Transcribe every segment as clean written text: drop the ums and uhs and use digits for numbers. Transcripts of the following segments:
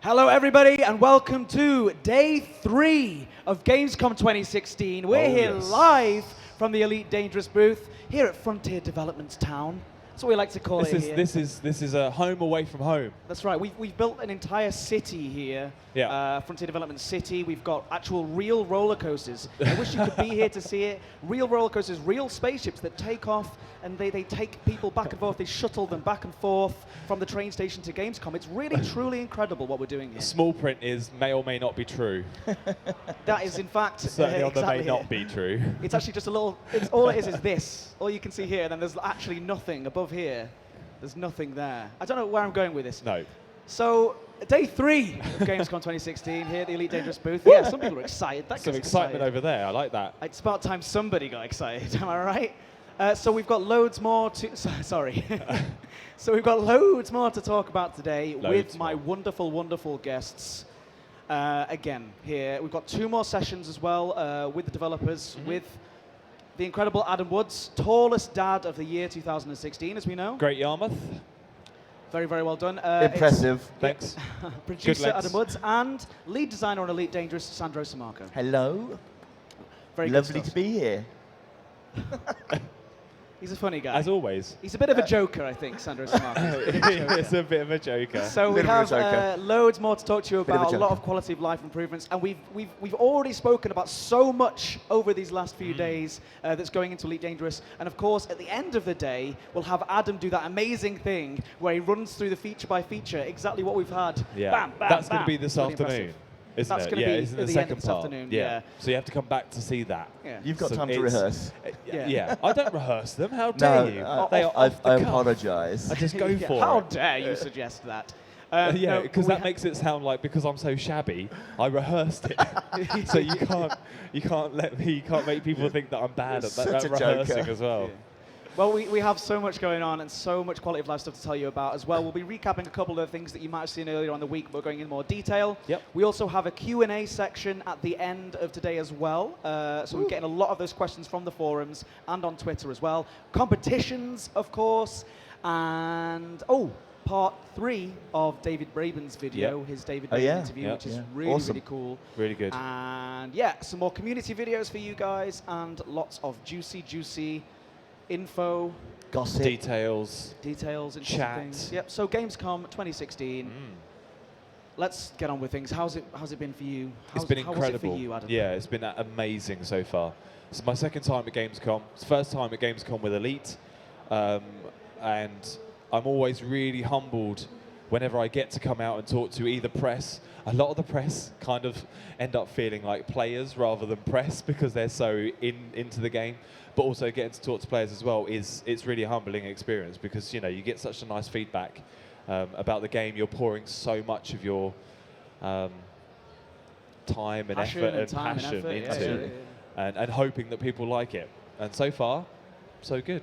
Hello, everybody, and welcome to Day 3 of Gamescom 2016. We're here live from the Elite Dangerous booth here at Frontier Developments Town. That's what we like to call it here. This is a home away from home. That's right. We've built an entire city here, Frontier Development City. We've got actual real roller coasters. I wish you could be here to see it. Real roller coasters, real spaceships that take off and they take people back and forth. They shuttle them back and forth from the train station to Gamescom. It's really, truly incredible what we're doing here. The small print is may or may not be true. That is, in fact, certainly on the exactly may not be true. It's actually just a little. All it is this. All you can see here, and then there's actually nothing above here. There's nothing there. I don't know where I'm going with this. No. So, Day 3 of Gamescom 2016 here at the Elite Dangerous booth. Yeah, some people are excited. Some excitement over there. I like that. It's about time somebody got excited. Am I right? So we've got loads more to. Sorry. So we've got loads more to talk about today with my wonderful, wonderful guests. Again, here we've got 2 more sessions as well with the developers, with the incredible Adam Woods, tallest dad of the year 2016, as we know. Great Yarmouth. Very, very well done. Impressive. Thanks. Producer Adam Woods and lead designer on Elite Dangerous, Sandro Samarco. Hello. Very lovely to be here. He's a funny guy. As always. He's a bit of a joker, I think, Sandro Samarco. It's a bit of a joker. So we have loads more to talk to you about, a lot of quality of life improvements, and we've already spoken about so much over these last few days that's going into Elite Dangerous, and of course, at the end of the day, we'll have Adam do that amazing thing where he runs through the feature by feature, exactly what we've had. Yeah. Bam, bam, That's bam. going to be this Really afternoon. impressive. Isn't That's it? going to be isn't at the the end second of this part. afternoon. Yeah. So you have to come back to see that. Yeah. You've got So time to rehearse. Yeah. I don't rehearse them. How dare you? They are I off the cuff. apologise. I just go for How it. dare you suggest that? Yeah, because that makes it sound like because I'm so shabby, I rehearsed it. So you can't make people think that I'm bad at rehearsing as well. Yeah. Well, we have so much going on and so much quality of life stuff to tell you about as well. We'll be recapping a couple of things that you might have seen earlier on the week, but we're going in more detail. Yep. We also have a Q&A section at the end of today as well. So we're getting a lot of those questions from the forums and on Twitter as well. Competitions, of course. And, part 3 of David Braben's video, his David Braben interview, which is really, awesome. really cool. Really good. And, some more community videos for you guys and lots of juicy info, gossip, details, and chat. Things. Yep. So Gamescom 2016. Let's get on with things. How's it been for you? It's been incredible. Was it for you, Adam? Yeah, it's been amazing so far. It's my second time at Gamescom. It's first time at Gamescom with Elite, and I'm always really humbled whenever I get to come out and talk to either press. A lot of the press kind of end up feeling like players rather than press because they're so into the game. But also getting to talk to players as well it's really a humbling experience because you get such a nice feedback about the game. You're pouring so much of your time and effort and passion into and hoping that people like it. And so far, so good.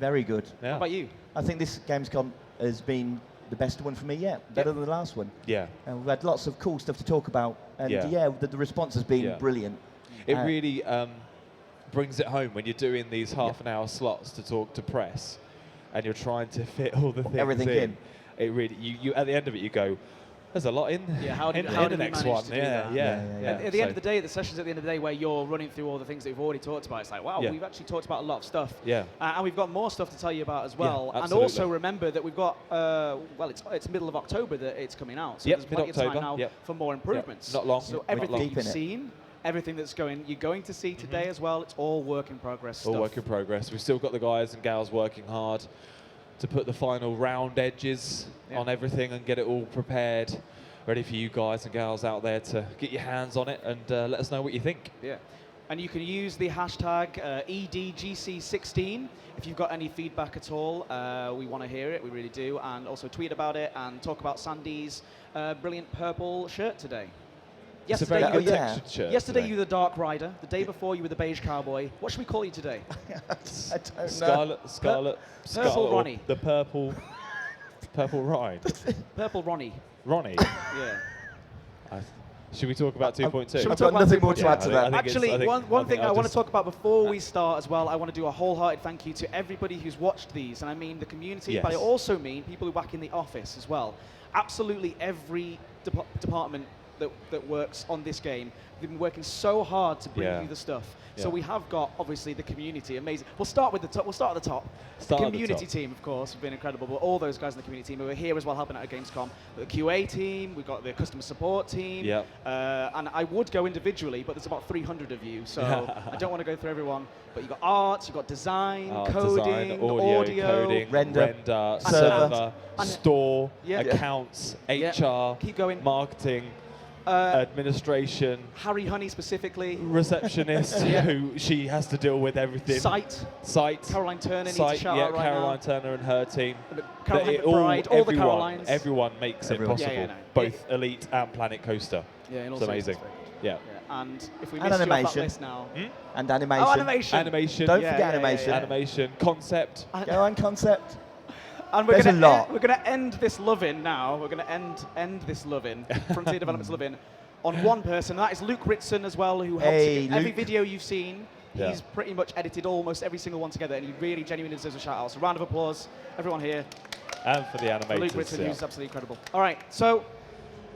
Very good. Yeah. How about you? I think this Gamescom has been the best one for me yet. Better than the last one. Yeah. And we've had lots of cool stuff to talk about. And the response has been brilliant. It really brings it home when you're doing these half an hour slots to talk to press and you're trying to fit all the things in. It really, you at the end of it you go, there's a lot in how did the next one. At the end of the day, the sessions at the end of the day where you're running through all the things that we've already talked about, it's like, wow, we've actually talked about a lot of stuff. Yeah. And we've got more stuff to tell you about as well. Yeah, and also remember that we've got, it's middle of October that it's coming out. So there's plenty of time now for more improvements. Not long. So everything you've seen, everything that's you're going to see today as well, it's all work in progress stuff. All work in progress. We've still got the guys and gals working hard to put the final round edges on everything and get it all prepared, ready for you guys and gals out there to get your hands on it and let us know what you think. Yeah. And you can use the hashtag EDGC16 if you've got any feedback at all. We want to hear it, we really do. And also tweet about it and talk about Sandy's brilliant purple shirt today. Yesterday, it's a very good textured shirt. Yesterday you were the Dark Rider. The day before you were the Beige Cowboy. What should we call you today? I don't know. Scarlet, Purple Ronnie. The purple ride. Purple Ronnie. Ronnie. Yeah. Should we talk about 2.2? I've got nothing more to add to that. Actually, one thing I want to talk about before we start as well, I want to do a wholehearted thank you to everybody who's watched these, and I mean the community, but I also mean people who work in the office as well. Absolutely every department that works on this game. They've been working so hard to bring you the stuff. So we have got, obviously, the community, amazing. We'll start with the top. We'll start at the top. The community team, of course, have been incredible. But all those guys in the community team who are here as well, helping out at Gamescom. The QA team, we've got the customer support team. And I would go individually, but there's about 300 of you, so I don't want to go through everyone. But you've got art, you've got design, coding, design, audio, coding, render, server, store, accounts, HR, keep going, marketing, administration, Harry Honey specifically, receptionist, who she has to deal with everything. Site. Caroline Turner needs to shout out right Caroline now. Turner and her team. Caroline McBride, all the Carolines. Everyone makes it possible. Both Elite and Planet Coaster. Yeah, it's amazing. Yeah. And if we miss you off that list now. And animation. Oh, animation. Animation. Don't forget animation. Animation. Concept. Go on, concept. And we're going to end this love-in now. We're going to end this love-in, Frontier Developments love-in, on one person. And that is Luke Ritson as well, who helps every video you've seen. He's pretty much edited almost every single one together, and he really genuinely deserves a shout-out. So round of applause, everyone here. And for the animators. For Luke Ritson, who's absolutely incredible. All right, so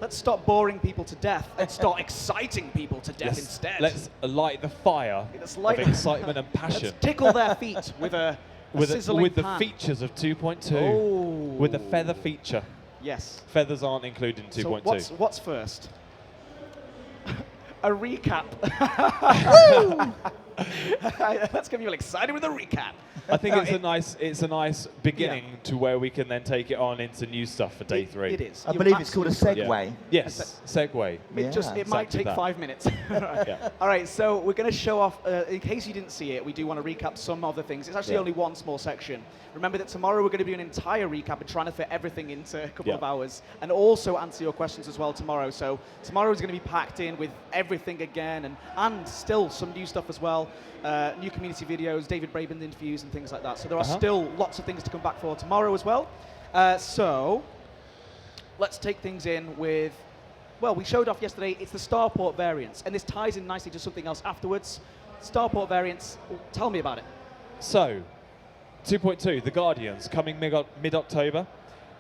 let's stop boring people to death. Let's start exciting people to death instead. Let's light the fire of excitement and passion. Let's tickle their feet with a sizzling the pan. features of 2.2. Oh. With the feather feature. Yes. Feathers aren't included in 2.2. So what's first? A recap. Let's get you all excited with a recap. I think it's a nice beginning to where we can then take it on into new stuff for day 3. It is. I believe it's called a segue. Yes, segue. It might take 5 minutes. All right, so we're going to show off, in case you didn't see it, we do want to recap some of the things. It's actually only one small section. Remember that tomorrow we're going to do an entire recap and trying to fit everything into a couple of hours, and also answer your questions as well tomorrow. So tomorrow is going to be packed in with everything again, and still some new stuff as well. New community videos, David Braben interviews and things like that. So there are still lots of things to come back for tomorrow as well. So let's take things in with, well, we showed off yesterday, it's the Starport variants, and this ties in nicely to something else afterwards. Starport variants, tell me about it. So, 2.2, The Guardians, coming mid-October.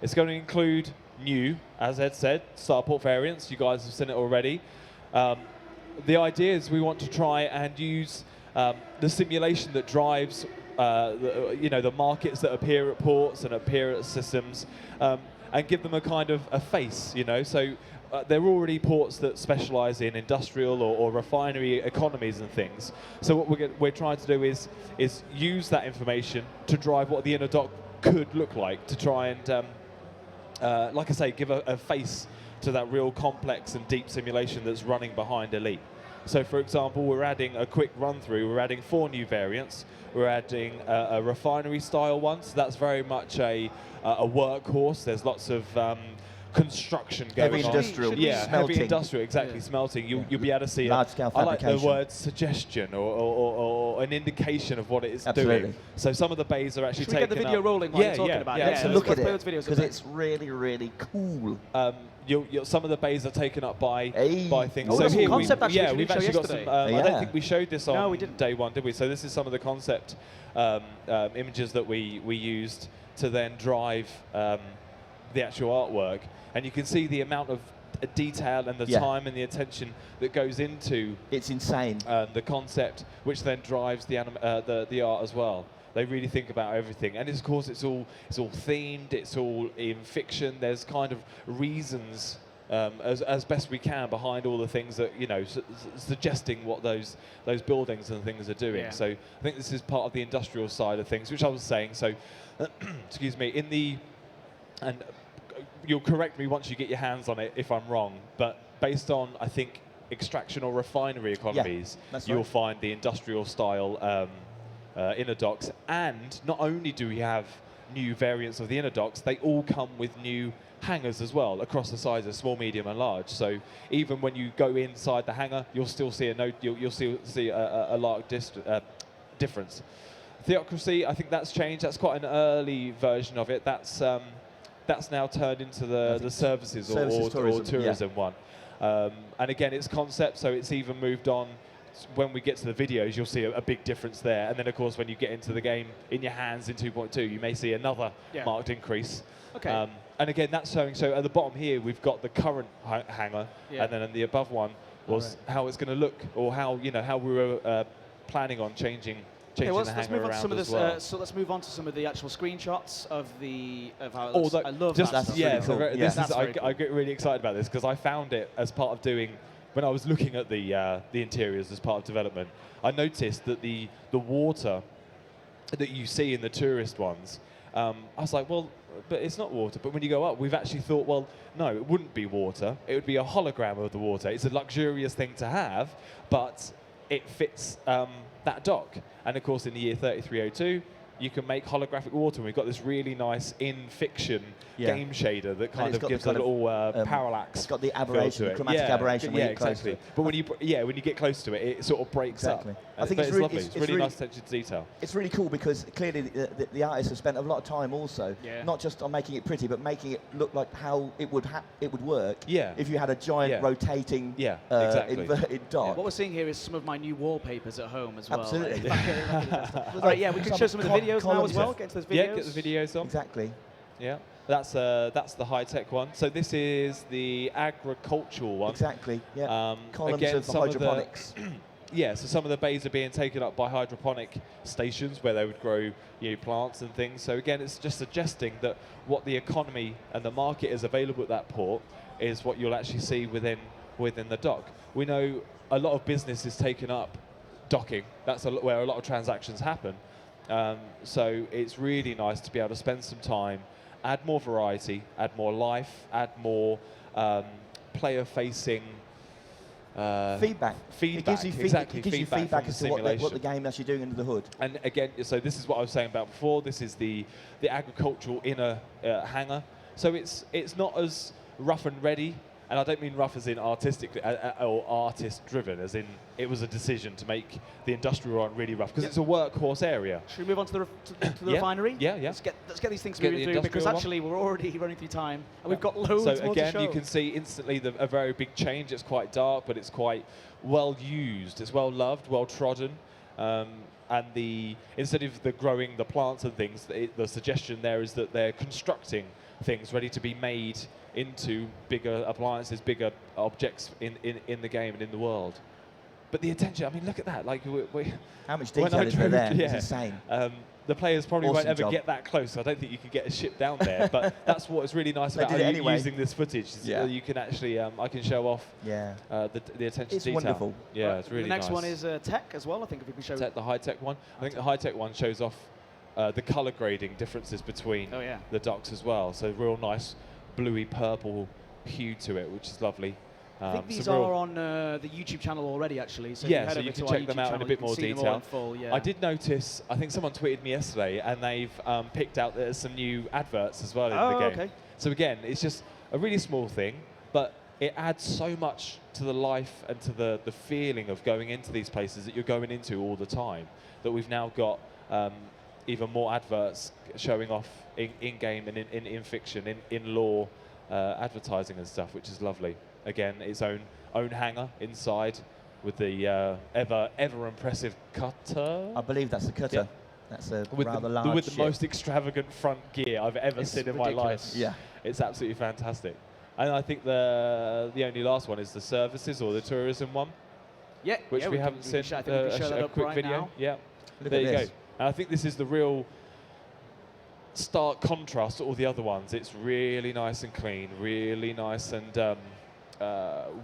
It's going to include new, as Ed said, Starport variants. You guys have seen it already. The idea is we want to try and use the simulation that drives the markets that appear at ports and appear at systems, and give them a kind of a face, So there are already ports that specialize in industrial or refinery economies and things. So what we're trying to do is use that information to drive what the inner dock could look like, to try and, like I say, give a face to that real complex and deep simulation that's running behind Elite. So, for example, we're adding a quick run-through. We're adding 4 new variants. We're adding a refinery-style one, so that's very much a workhorse. There's lots of construction going on. Heavy industrial. Yeah, smelting. heavy industrial, exactly, smelting. You'll be able to see large-scale fabrication. I like the word suggestion or an indication of what it is doing. So some of the bays are actually taking up. Should we get the video rolling while you're talking about it? Let's look at it, because it's really, really cool. Some of the bays are taken up by things. Oh, so here concept we've actually got some. I don't think we showed this on didn't. day 1, did we? So this is some of the concept images that we used to then drive the actual artwork, and you can see the amount of detail and the time and the attention that goes into. It's insane. The concept, which then drives the art as well. They really think about everything, and of course it's all themed. It's all in fiction. There's kind of reasons as best we can behind all the things that suggesting what those buildings and things are doing. Yeah. So I think this is part of the industrial side of things, which I was saying. So, excuse me. And you'll correct me once you get your hands on it if I'm wrong, but based on, I think, extraction or refinery economies, you'll find the industrial style inner docks. And not only do we have new variants of the inner docks, they all come with new hangars as well, across the sizes, small, medium, and large. So even when you go inside the hangar, you'll still see you'll still see a large difference. Theocracy, I think that's changed. That's quite an early version of it. That's now turned into the services or tourism one. And again, it's concept, so it's even moved on. When we get to the videos, you'll see a big difference there. And then, of course, when you get into the game in your hands in 2.2, you may see another marked increase. Okay. and again, that's showing. So at the bottom here, we've got the current hangar, and then the above one was how it's going to look, or how how we were planning on changing the hangar around as well. So let's move on to some of the actual screenshots of how it Oh, looks. I love just, that stuff. really cool. This is, very I get really excited about this because I found it as part of doing, when I was looking at the interiors as part of development, I noticed that the water that you see in the tourist ones, I was like, well, but it's not water. But when you go up, we've actually thought, well, no, it wouldn't be water. It would be a hologram of the water. It's a luxurious thing to have, but it fits that dock. And of course, in the year 3302, you can make holographic water. And we've got this really nice in-fiction game shader that kind of gives a little parallax. It's got the aberration, the chromatic aberration. Yeah, exactly. But when you get close to it, it sort of breaks up. I think it's lovely. It's really nice attention to detail. It's really cool because clearly the artists have spent a lot of time also, not just on making it pretty, but making it look like how it would work if you had a giant rotating inverted dock. What we're seeing here is some of my new wallpapers at home as well. Absolutely. All right, we can show some of the videos now as well. Get into those videos. Yeah, get the videos on. Exactly. Yeah, that's the high-tech one. So this is the agricultural one. Exactly. Yeah. Columns again, of hydroponics. So some of the bays are being taken up by hydroponic stations where they would grow plants and things. So again, it's just suggesting that what the economy and the market is available at that port is what you'll actually see within the dock. We know a lot of business is taken up docking. That's where a lot of transactions happen. So it's really nice to be able to spend some time, add more variety, add more life, add more player-facing feedback. Feedback. It gives you exactly. It gives you feedback as to what the game is actually doing under the hood. And again, so this is what I was saying about before. This is the agricultural inner hangar. So it's not as rough and ready. And I don't mean rough as in artistic or artist-driven, as in it was a decision to make the industrial one really rough, because it's a workhorse area. Should we move on to the refinery? Yeah. Let's get these things moving through, because actually we're already running through time, and we've got loads more to show. So again, you can see instantly a very big change. It's quite dark, but it's quite well used. It's well loved, well trodden. And instead of growing the plants and things, the suggestion there is that they're constructing things ready to be made into bigger appliances, bigger objects in the game and in the world. But the attention, I mean, look at that. Like, how much detail is there? Yeah, it's insane. The players probably won't ever job. get that close. I don't think you can get a ship down there. But that's what is really nice about using this footage. You can actually, I can show off the attention to detail. It's wonderful. Yeah, it's really nice. The next one is tech as well. I think if we can show the high-tech one. I think the high-tech one shows off the color grading differences between the docks as well. So real nice bluey purple hue to it, which is lovely. I think these are on the YouTube channel already, actually. So so you can check them out in a bit more detail. I did notice, I think someone tweeted me yesterday, and they've picked out there's some new adverts as well in the game. Okay. So again, it's just a really small thing, but it adds so much to the life and to the feeling of going into these places that you're going into all the time, that we've now got even more adverts showing off in-game and in fiction, in lore, advertising and stuff, which is lovely. Again, its own hangar inside with the ever impressive cutter. I believe that's the cutter. Yeah. That's a rather large with ship. the most extravagant front gear I've ever seen in my life. Yeah, it's absolutely fantastic. And I think the only last one is the services or the tourism one. Yeah, which we haven't seen. A quick video. Now. Yeah, Look there at you this. go. And I think this is the real stark contrast to all the other ones. It's really nice and clean, really nice and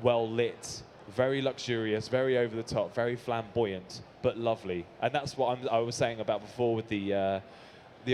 well lit, very luxurious, very over the top, very flamboyant, but lovely. And that's what I was saying about before with the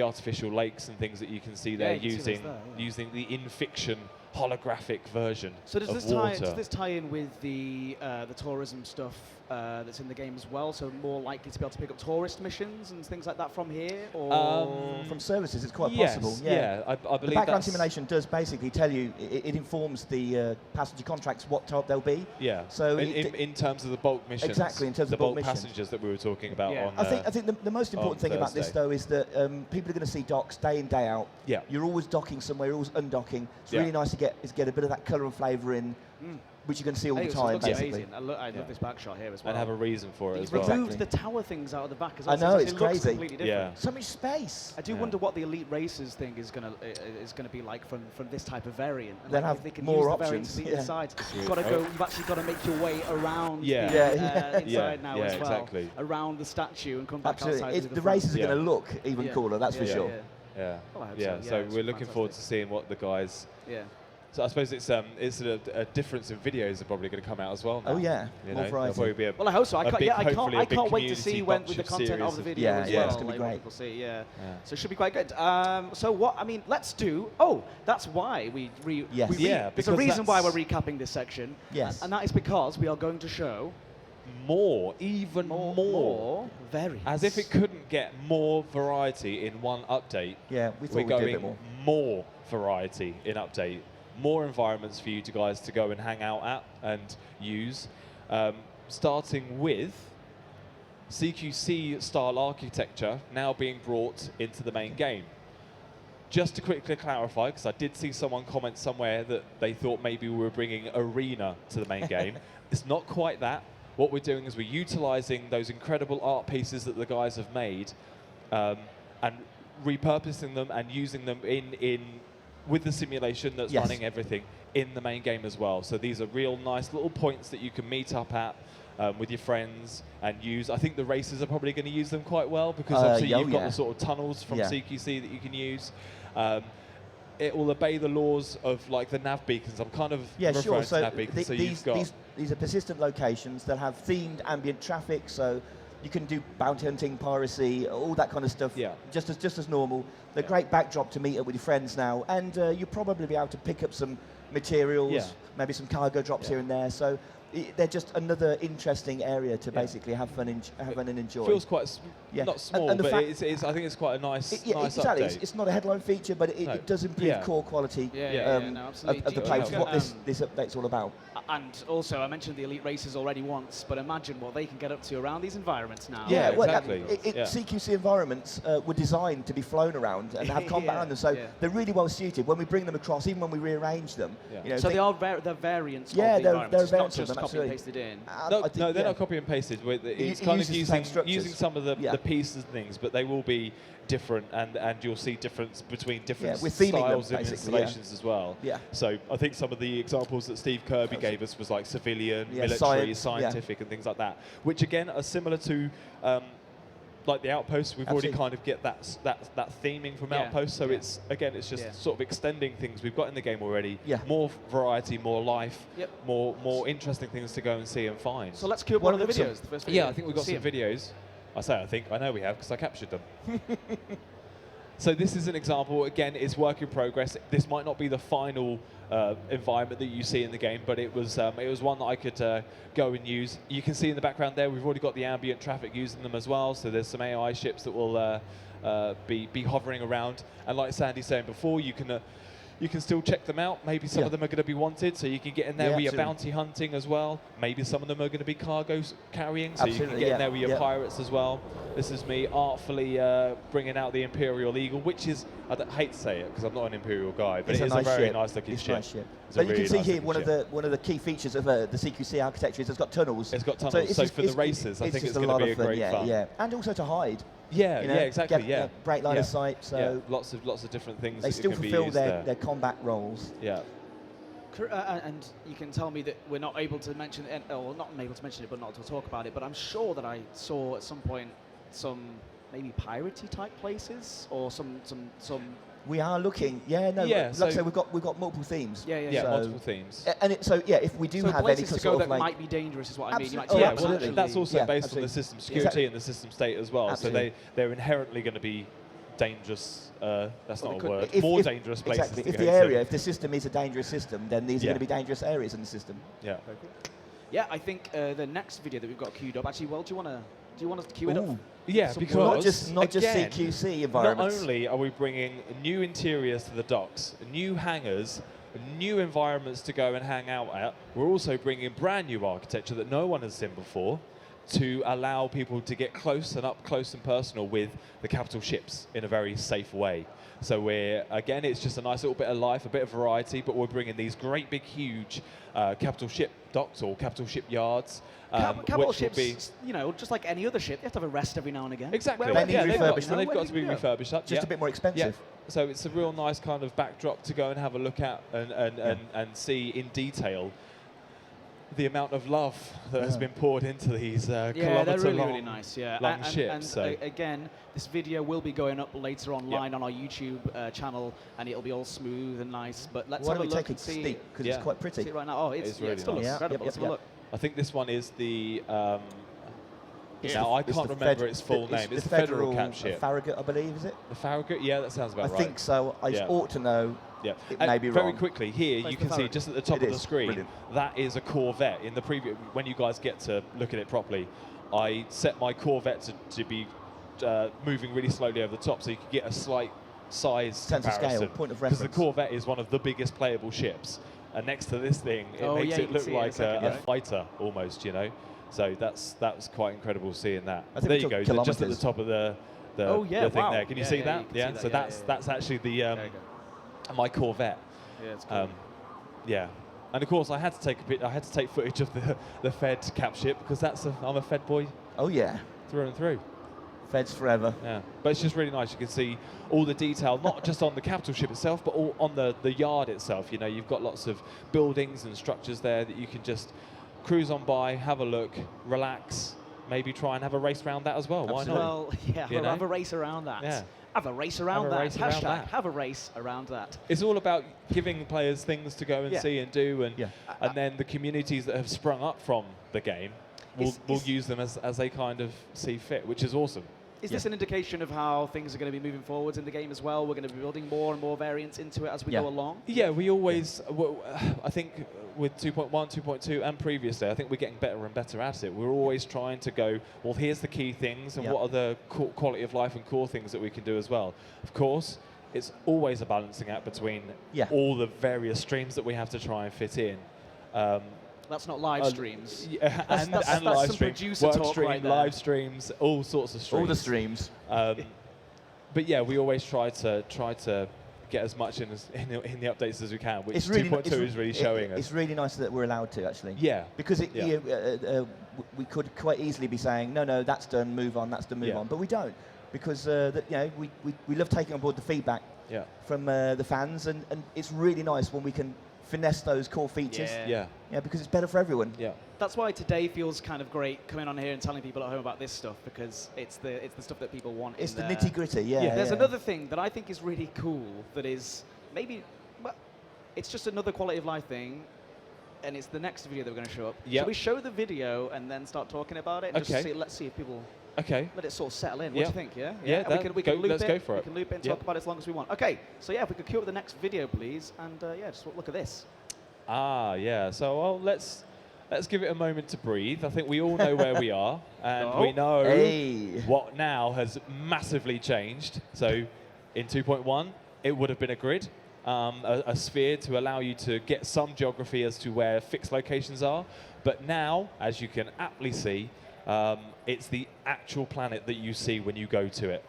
artificial lakes and things that you can see there, using the in-fiction holographic version so does of this water. Does this tie in with the tourism stuff that's in the game as well? So more likely to be able to pick up tourist missions and things like that from here, or from services, it's quite possible. Yeah, I believe the background simulation does basically tell you. It informs the passenger contracts what type they'll be. Yeah. So in terms of the bulk missions. Exactly, in terms of bulk missions. Passengers that we were talking about. Yeah. On, I think the most important thing about this though is that people are going to see docks day in day out. Yeah. You're always docking somewhere, you're always undocking. It's really nice to get a bit of that colour and flavour in. which you can see all the It time, looks basically. amazing. I love this back shot here as well. And have a reason for it as well. He's removed the tower things out of the back as well. I know, it's it crazy. Looks completely different. So much space. I do wonder what the Elite Racers thing is gonna be like from this type of variant. And They'll like, have if they can more use options. The inside. You've actually got to make your way around inside now as well, around the statue and come back outside. The races are going to look even cooler, that's for sure. So we're looking forward to seeing what the guys. So I suppose it's a difference in videos are probably going to come out as well now. Oh yeah, more variety. Well, I hope so. I can't wait to see with the content of the video as well. It's going to be great. People see, So it should be quite good. So what? I mean, let's do. Oh, that's why there's a reason why we're recapping this section. Yes. And that is because we are going to show even more variants. As if it couldn't get more variety in one update. Yeah, we thought we're going a bit more variety in update. More environments for you guys to go and hang out at and use. Starting with CQC style architecture now being brought into the main game. Just to quickly clarify, because I did see someone comment somewhere that they thought maybe we were bringing Arena to the main game. It's not quite that. What we're doing is we're utilizing those incredible art pieces that the guys have made and repurposing them and using them with the simulation that's running everything in the main game as well. So these are real nice little points that you can meet up at with your friends and use. I think the racers are probably going to use them quite well because obviously you've got the sort of tunnels from CQC that you can use. It will obey the laws of like the nav beacons. I'm kind of referring to nav beacons. So these are persistent locations that have themed ambient traffic. So you can do bounty hunting, piracy, all that kind of stuff. Just as normal. They're great backdrop to meet up with your friends now, and you'll probably be able to pick up some materials, maybe some cargo drops here and there. So they're just another interesting area to basically have fun and enjoy. Feels quite not small, but I think it's quite a nice exactly. update. It's not a headline feature, but it does improve core quality of the place. What this update's all about. And also, I mentioned the Elite Racers already once, but imagine what they can get up to around these environments now. Yeah, exactly. CQC environments were designed to be flown around and have combat on them, so they're really well suited. When we bring them across, even when we rearrange them, so they're variants. Yeah, of the they're environments. It's not just variants copy and pasted in. No, they're not copy and pasted. It's kind of using some of the pieces and things, but they will be different, and you'll see difference between different styles and installations as well. So I think some of the examples that Steve Kirby gave us was like civilian, military, scientific, and things like that, which again are similar to like the Outposts. We've already kind of get that theming from Outposts. So it's just sort of extending things we've got in the game already. More variety, more life, more interesting things to go and see and find. So let's cue up one of the videos. The first video. I think we've got some videos. I know we have because I captured them. So this is an example. Again, it's work in progress. This might not be the final environment that you see in the game, but it was one that I could go and use. You can see in the background there, we've already got the ambient traffic using them as well. So there's some AI ships that will be hovering around. And like Sandy's saying before, you can still check them out. Maybe some of them are going to be wanted, so you can get in there with your bounty hunting as well. Maybe some of them are going to be cargo carrying, so you can get in there with your pirates as well. This is me artfully bringing out the Imperial Eagle, which is, I hate to say it because I'm not an Imperial guy, but it is a very nice looking ship. Nice ship. But you can see here one of the key features of the CQC architecture is it's got tunnels. It's got tunnels, so for the races, I think it's going to be a great fun. Yeah, and also to hide. Exactly. Bright line of sight. So lots of different things. They still fulfil their combat roles. And you can tell me that we're not able to mention it, or not able to mention it, but not to talk about it. But I'm sure that I saw at some point some maybe piratey type places or some. We are looking, like I say, we've got multiple themes. Multiple themes. And if we do have any to sort go of that might be dangerous is what I mean. Absolutely. That's also based on the system security and the system state as well. Absolutely. So they're inherently going to be dangerous. That's not a word. More dangerous places. Exactly. If the system is a dangerous system, then these are going to be dangerous areas in the system. Yeah, I think the next video that we've got queued up. Actually, do you want to queue it up? Yeah, because not just CQC environments. Not only are we bringing new interiors to the docks, new hangars, new environments to go and hang out at, we're also bringing brand new architecture that no one has seen before to allow people to get close and personal with the capital ships in a very safe way. So again, it's just a nice little bit of life, a bit of variety, but we're bringing these great big huge capital ship docks or capital shipyards. Capital ships, you know, just like any other ship, they have to have a rest every now and again. Exactly. They need refurbishment. They've got to be refurbished up. Just a bit more expensive. Yeah. So it's a real nice kind of backdrop to go and have a look at and see in detail the amount of love that has been poured into these they're really nice. Long ships. And again, this video will be going up later online on our YouTube channel, and it'll be all smooth and nice. But let's have a look and see. Because it's quite pretty. See it right now. Oh, it's really it still looks nice. incredible. Let's have a look. I think this one is the. Now I can't remember its full name. It's the Federal cap ship. Farragut, I believe, is it? The Farragut, yeah, that sounds about right. I think so. I ought to know. Yeah, it may be wrong. Very quickly here, you can see just at the top of the screen, that is a Corvette. In the preview, when you guys get to look at it properly, I set my Corvette to be moving really slowly over the top, so you can get a slight size sense of scale, point of reference. Because the Corvette is one of the biggest playable ships, and next to this thing, it makes it look like a fighter almost, you know. So that was quite incredible seeing that. There you go, just at the top of the thing there. Can you see that? Yeah. So that's actually the my Corvette. Yeah, it's cool. And of course I had to take footage of the Fed cap ship because I'm a Fed boy. Oh yeah. Through and through. Feds forever. Yeah, but it's just really nice. You can see all the detail, not just on the capital ship itself, but all on the yard itself. You know, you've got lots of buildings and structures there that you can just cruise on by, have a look, relax, maybe try and have a race around that as well. Absolutely. Why not? Well, have a race around that. Yeah. Have a race around that. Hashtag have a race around that. It's all about giving players things to go and see and do, and then the communities that have sprung up from the game will use them as they kind of see fit, which is awesome. Is this an indication of how things are going to be moving forwards in the game as well? We're going to be building more and more variants into it as we go along? Yeah, we always, I think with 2.1, 2.2 and previously, I think we're getting better and better at it. We're always trying to go, well, here's the key things and what are the quality of life and core things that we can do as well. Of course, it's always a balancing act between all the various streams that we have to try and fit in. That's not live streams. Yeah, and that's live some streams, producer talk right there. live streams, all sorts of streams. All the streams. But yeah, we always try to get as much in the updates as we can, which 2.2 is really showing us. It's really nice that we're allowed to, actually. Yeah. Because we could quite easily be saying, no, that's done, move on, that's done, move on. But we don't, because we love taking on board the feedback from the fans, and it's really nice when we can finesse those core features. Yeah, because it's better for everyone. Yeah. That's why today feels kind of great coming on here and telling people at home about this stuff, because it's the stuff that people want. It's the nitty gritty. Yeah. There's another thing that I think is really cool that is maybe, well, it's just another quality of life thing, and it's the next video that we're going to show up. Yep. Shall we show the video and then start talking about it? Okay. Let's see if people. Okay. Let it sort of settle in. What do you think? Yeah. We can loop let's it. go for it. We can loop it and talk about it as long as we want. Okay. So if we could cue up the next video, please, and just look at this. Yeah. So let's give it a moment to breathe. I think we all know where we are, and we know what now has massively changed. So in 2.1, it would have been a grid, a sphere to allow you to get some geography as to where fixed locations are. But now, as you can aptly see, it's the actual planet that you see when you go to it,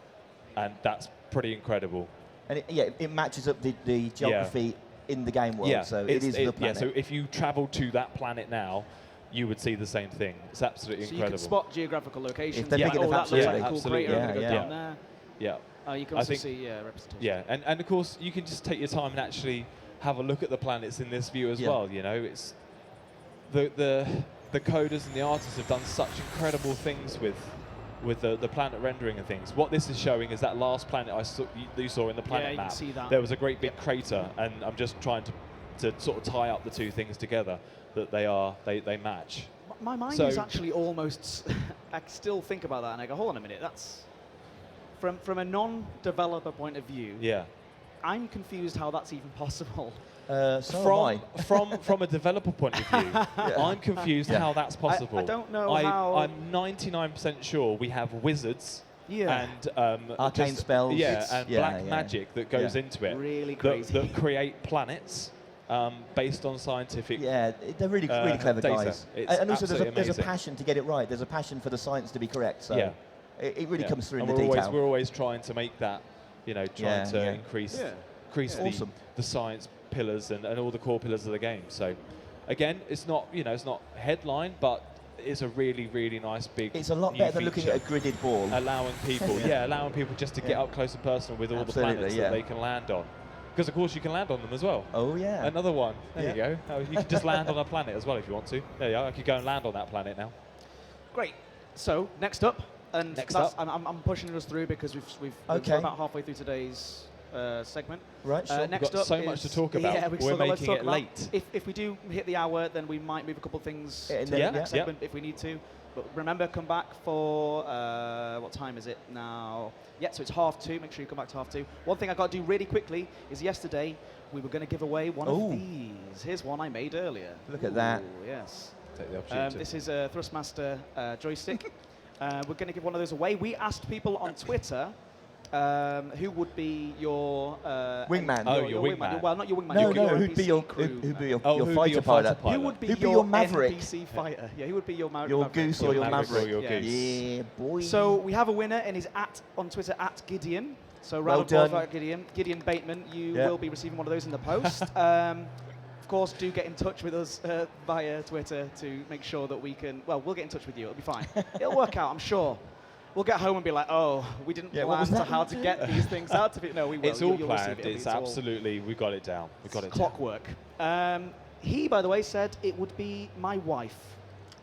and that's pretty incredible. And it matches up the geography in the game world, so it is the planet. Yeah, so if you travel to that planet now, you would see the same thing. It's absolutely incredible. You can spot geographical locations. If they're big enough, that looks like a cool crater. I'm going to go down there. Yeah. You can also see representation. Yeah, and of course, you can just take your time and actually have a look at the planets in this view as well. You know, it's the coders and the artists have done such incredible things with the planet rendering and things. What this is showing is that last planet you saw in the planet map. Can see that. There was a great big crater, and I'm just trying to sort of tie up the two things together, that they match. My mind is actually almost. I still think about that, and I go, hold on a minute. That's from a non-developer point of view. Yeah. I'm confused how that's even possible. From a developer point of view, I'm confused how that's possible. I don't know how. I'm 99% sure we have wizards and arcane spells, and black magic that goes into it. Really crazy. That create planets based on scientific. Yeah, they're really clever data. guys. It's And also, there's a amazing. passion to get it right. There's a passion for the science to be correct. So it really comes through in the detail. We're always trying to make that, trying to increase the science pillars and all the core pillars of the game. So, again, it's not headline, but it's a really, really nice big. It's a lot better than looking at a gridded ball. Allowing people, allowing people just to get up close and personal with all the planets that they can land on. Because of course you can land on them as well. Oh yeah. Another one. There you go. Oh, you can just land on a planet as well if you want to. There you go. I could go and land on that planet now. Great. So next up, and I'm pushing us through because we're about halfway through today's segment. Right. Sure. Next up, so much to talk about. Yeah, we're making it late. If we do hit the hour, then we might move a couple of things to the next segment if we need to. But remember, come back for what time is it now? Yeah, so it's 2:30. Make sure you come back to 2:30. One thing I got to do really quickly is yesterday we were going to give away one of these. Here's one I made earlier. Look at that. Yes. Take the opportunity. This is a Thrustmaster joystick. We're going to give one of those away. We asked people on Twitter who would be your wingman? Your wingman. Well, not your wingman. No, who'd be your fighter pilot? Who would be your Maverick? NPC fighter? Yeah, who would be your Maverick? Your Goose or your Maverick? Or your Goose. Yeah, boy. So we have a winner, and he's on Twitter @Gideon. So round of applause for Gideon. Gideon Bateman, you will be receiving one of those in the post. Of course, do get in touch with us via Twitter to make sure that we can. Well, we'll get in touch with you. It'll be fine. It'll work out, I'm sure. We'll get home and be like, oh, we didn't plan to how to get these things out to people. No, we will. It's all planned. It's absolutely, we got it down. We got it clockwork. He, by the way, said it would be my wife.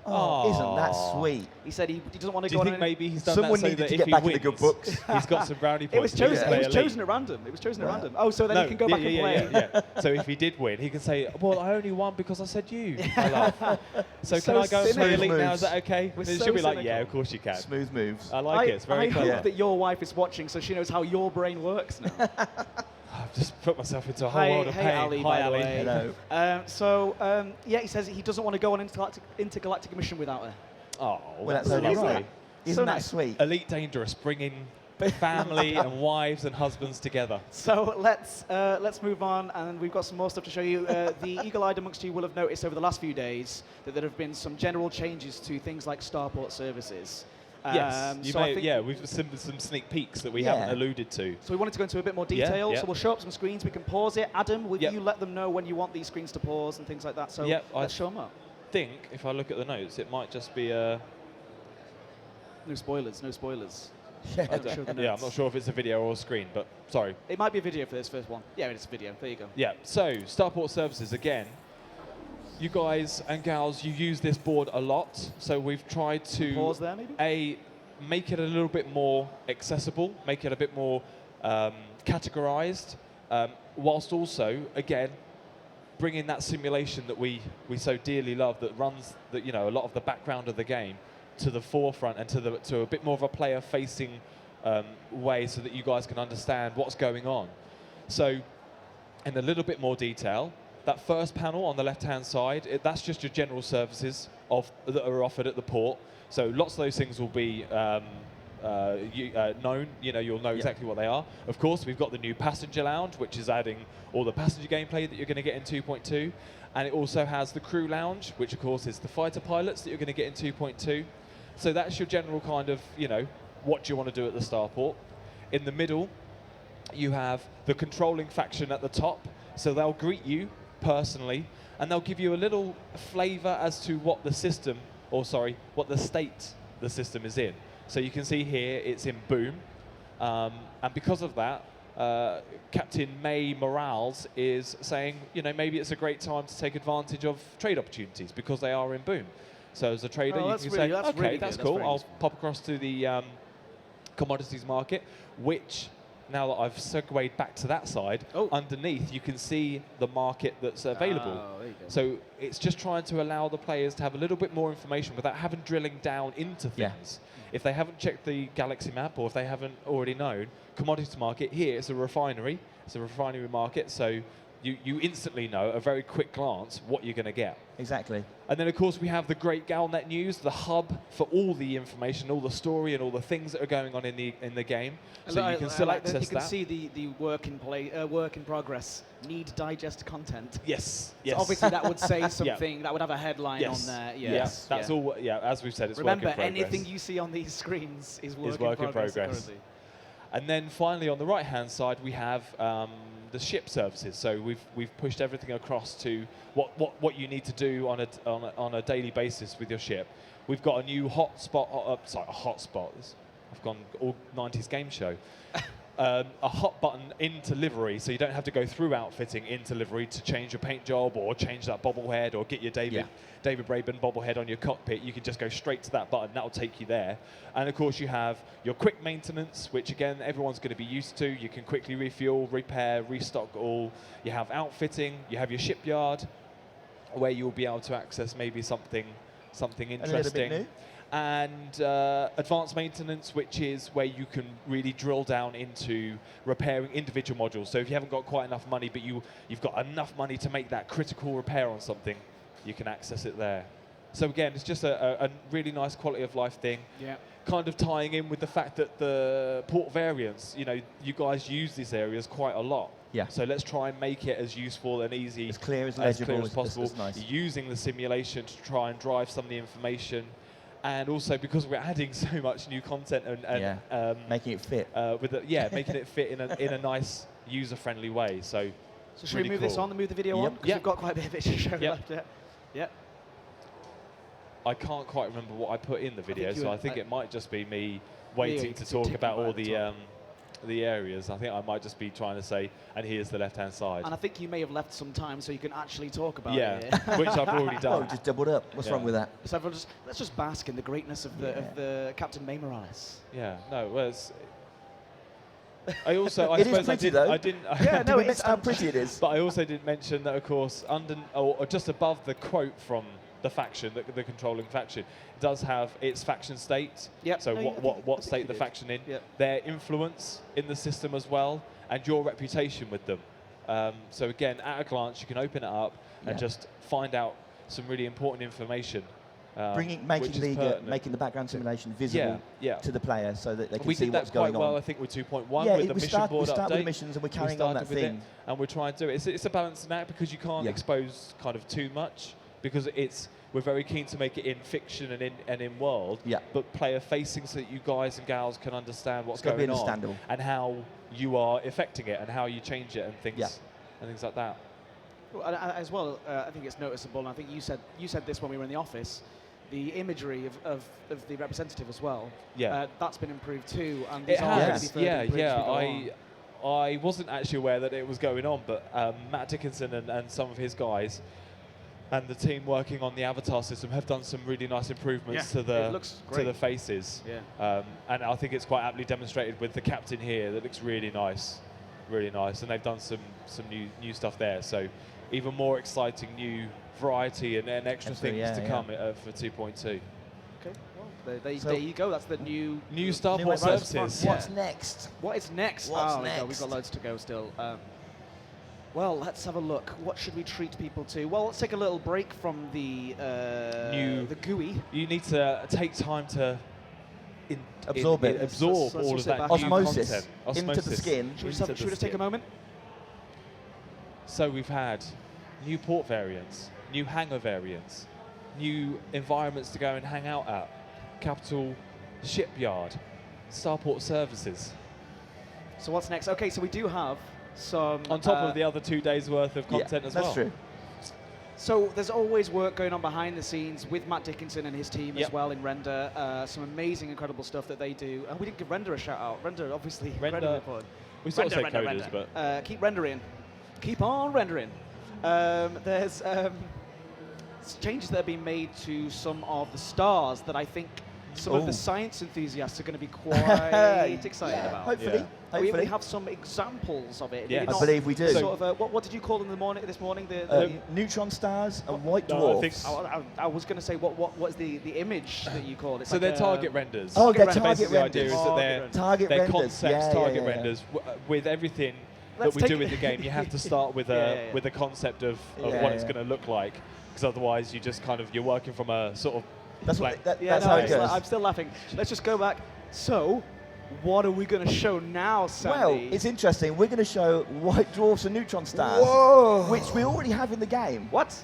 Oh, isn't that sweet? He said he doesn't want to go go on. Do you think maybe he's done Someone that so needed that to if get he back wins, in the good books. he's got some brownie points. It was chosen at random. It was chosen at random. Oh, so then he can go back and play. Yeah. So if he did win, he can say, well, I only won because I said you. I laugh. So can I go and play Elite now? Is that okay? It should be like, yeah, of course you can. Smooth moves. I like it. It's very clever. I hope that your wife is watching so she knows how your brain works now. I've just put myself into a whole world of pain. Ali, Hi, by the Ali. way. Hello. He says he doesn't want to go on an intergalactic mission without her. Oh, well, that's only right. Isn't that sweet? Elite Dangerous, bringing family and wives and husbands together. So let's move on, and we've got some more stuff to show you. The eagle-eyed amongst you will have noticed over the last few days that there have been some general changes to things like Starport services. Yes, we've seen some sneak peeks that we haven't alluded to. So we wanted to go into a bit more detail. So we'll show up some screens. We can pause it. Adam, will you let them know when you want these screens to pause and things like that? So let's show them up. I think if I look at the notes, it might just be no spoilers. No spoilers. Yeah, I'm not sure if it's a video or a screen, but sorry. It might be a video for this first one. Yeah, it's a video. There you go. Yeah. So Starport services again. You guys and gals, you use this board a lot, so we've tried to pause there, maybe? Make it a little bit more accessible, make it a bit more categorized, whilst also again bringing that simulation that we so dearly love, that runs a lot of the background of the game to the forefront and to a bit more of a player-facing way, so that you guys can understand what's going on. So, in a little bit more detail, that first panel on the left-hand side, that's just your general services that are offered at the port. So lots of those things will be known. You'll know exactly what they are. Of course, we've got the new passenger lounge, which is adding all the passenger gameplay that you're going to get in 2.2. And it also has the crew lounge, which of course is the fighter pilots that you're going to get in 2.2. So that's your general kind of, what do you want to do at the Starport. In the middle, you have the controlling faction at the top. So they'll greet you personally, and they'll give you a little flavor as to what the system, what the state the system is in. So you can see here it's in boom, and because of that, Captain May Morales is saying, maybe it's a great time to take advantage of trade opportunities because they are in boom. So as a trader, you can say, okay, that's cool. I'll pop across to the commodities market, which, now that I've segued back to that side, underneath you can see the market that's available. So it's just trying to allow the players to have a little bit more information without having drilling down into things. If they haven't checked the galaxy map, or if they haven't already known, commodities market, here it's a refinery. It's a refinery market, so you instantly know at a very quick glance what you're going to get. Exactly. And then, of course, we have the great Galnet News, the hub for all the information, all the story, and all the things that are going on in the game. So you can still access that. You can see the work in progress. Need digest content. Yes. So obviously, that would say something. That would have a headline on there. Yes. That's all. Yeah. As we've said, it's Remember, work in progress. anything you see on these screens is work in progress. Currently. And then finally, on the right-hand side, we have the ship services. So we've pushed everything across to what you need to do on a daily basis with your ship. We've got a new hotspot. A hotspot. I've gone all 90s game show. A hot button into livery, so you don't have to go through outfitting into livery to change your paint job or change that bobblehead or get your David Braben bobblehead on your cockpit. You can just go straight to that button. That'll take you there. And of course, you have your quick maintenance, which again everyone's going to be used to. You can quickly refuel, repair, restock all. You have outfitting. You have your shipyard, where you'll be able to access maybe something interesting. A little bit new. And advanced maintenance, which is where you can really drill down into repairing individual modules. So if you haven't got quite enough money, but you've got enough money to make that critical repair on something, you can access it there. So again, it's just a really nice quality of life thing. Yeah. Kind of tying in with the fact that the port variants, you guys use these areas quite a lot. Yeah. So let's try and make it as useful and easy, as clear as legible as possible. As nice. Using the simulation to try and drive some of the information. And also because we're adding so much new content and making it fit. Making it fit in a nice user-friendly way. So should we move this on and move the video on? Because we've got quite a bit of it to show left. Yeah. I can't quite remember what I put in the video, so I think it might just be me waiting to talk about all the areas. I think I might just be trying to say, and here's the left-hand side. And I think you may have left some time so you can actually talk about it. Yeah, which I've already done. Oh, just doubled up. What's wrong with that? So let's just bask in the greatness of the Captain May Morales. Yeah, no, well, I suppose pretty, I didn't. Yeah, no, it's how pretty it is. But I also didn't mention that, of course, or just above the quote from the faction, the controlling faction, it does have its faction state. Yep. So what state the faction in, their influence in the system as well, and your reputation with them. So again, at a glance, you can open it up and just find out some really important information. Making the background simulation visible to the player so that they can see what's going on. We did that quite well, I think, with 2.1 with the mission board update. We start with the missions and we're carrying on that theme. And we're trying to do it. It's a balancing act because you can't expose kind of too much, because we're very keen to make it in fiction and in world, but player facing so that you guys and gals can understand what's going on and how you are affecting it and how you change it and things like that. Well, as well, I think it's noticeable, and I think you said this when we were in the office. The imagery of the representative as well. Yeah, that's been improved too, and it has. I wasn't actually aware that it was going on, but Matt Dickinson and some of his guys and the team working on the avatar system have done some really nice improvements to the faces. Yeah. And I think it's quite aptly demonstrated with the captain here. That looks really nice, and they've done some new stuff there. So even more exciting new variety and extra things to come for 2.2. Okay, well, there you go. That's the new Starport services. What's next? What is next? What's next? We've got loads to go still. Well, let's have a look. What should we treat people to? Well, let's take a little break from the GUI. You need to take time to absorb all of that osmosis new content. Into the skin. Should we just take a moment? So we've had new port variants, new hangar variants, new environments to go and hang out at, capital shipyard, Starport services. So what's next? Okay, so we do have some... On top of the other 2 days' worth of content as well. That's true. So there's always work going on behind the scenes with Matt Dickinson and his team as well in Render. Some amazing, incredible stuff that they do. And we didn't give Render a shout out. Render, obviously, incredibly important. We sort of say coders, but... keep rendering. Keep on rendering. There's changes that have been made to some of the stars that I think some of the science enthusiasts are going to be quite excited about. Hopefully. We have some examples of it. I believe we do. Sort of what did you call them this morning? The neutron stars and white dwarfs. I was going to say, what is the image that you called it? So they're target renders. Oh, they're target renders. The idea is that they're concepts, target renders, with everything that we do in the game. You have to start with a concept of what it's going to look like, because otherwise you just you're working from a sort of. That's how it goes. I'm still laughing. Let's just go back. So, what are we going to show now, Sandy? Well, it's interesting. We're going to show white dwarfs and neutron stars, which we already have in the game. What?